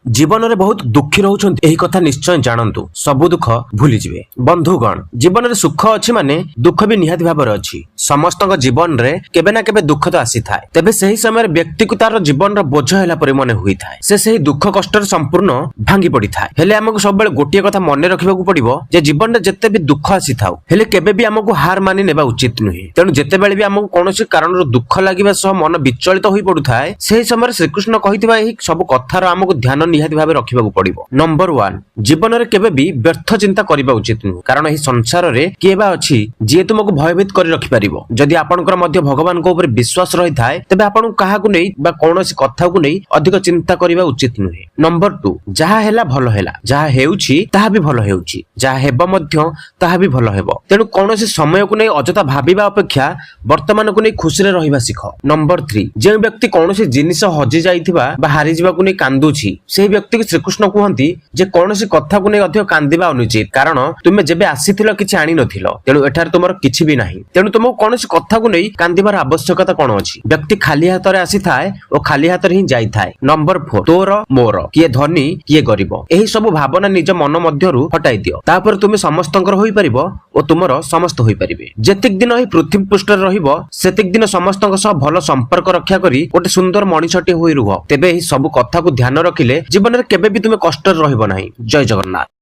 जीवन में बहुत दुखी रोचंती एही कथा निश्चय जानतु सबु दुख भूली जिवे। बंधुगण जीवन में सुख अच्छी माने दुख भी निहाती भाव अच्छी। समस्त जीवन रे केबे ना केबे दुख तो आसी थाए, तेबे सही समय व्यक्ति को तार जीवन बोझ हैला परि मन हुई थाए। से सही दुख कष्ट संपूर्ण भांगी पड़ी थाए। हेले हमको सब बेले गोटिए कथा मन रखिबाकू पड़िबो जे जीवन रे जत्ते भी दुख आसी थाउ हेले केबे भी हमको हार मानि नेबा उचित नुहे। तेणु जेते बेले भी हमको कोनोसी कारण दुख लागिबा सह मन विचलित होई पडु थाए, सेही समय श्रीकृष्ण कहितबा एही सब कथार हमको ध्यान निहाती भाव रखिबाकू पड़िबो। नंबर 1 जीवन रे केबे भी व्यर्थ चिंता करिबा उचित नुहे, कारण एही संसार रे केबा अछि जे तुमको भयभीत करि रखि पारिबो। जदि आपनकर मध्य भगवान को ऊपर विश्वास रही थाए तेबे आपन काहाकू नै बा कोनोसी कथा को नै अधिक चिंता करिबा उचित नुहे। नंबर 2 जहा हेला भलो हेला, जहा हेउछि ताहा भी भलो हेउछि, जहा हेबो मध्य ताहा भी भलो हेबो। तेणु कोनोसी समय को नै अजता भाबिबा अपेक्षा वर्तमान को नै खुशी रे रहिबा सिख। नंबर 3 जे व्यक्ति कोनोसी जिनिस हजि जाइथिबा बा हारि जिबा को नै कांदुछि सेही व्यक्ति के श्रीकृष्ण कहंती जे कोनोसी कथा को नै अधिक कांदिबा अनुचित, कारण तुमे जेबे आसीथिलो किछि आनी नथिलो, तेणु एठार तुमर किछि भी नाही। तेणु तुमको कोनोसी कथा को नै कांदिबार आवश्यकता कोन अछि। व्यक्ति खाली हाथ रे आसी थाए ओ खाली हाथ रे ही जाई थाए। नंबर 4 तोर मोर किए धनी किए गरीब एही सब भावना निज मन मध्यरु हटाई दियो, तापर तुमे समस्तंकर होई परिबो ओ तुमर समस्त होई परिबे। जेतिक दिन एही पृथ्वी पृष्ठ रे रहिबो सेतिक दिन समस्तंक सह भलो संपर्क रक्षा करी गोटे सुंदर मनिषटी होई रुह। तेबे एही सब कथा को ध्यान रखिले जीवन रे केबे भी तुमे कष्ट रहइबो नाही। जय जगन्नाथ।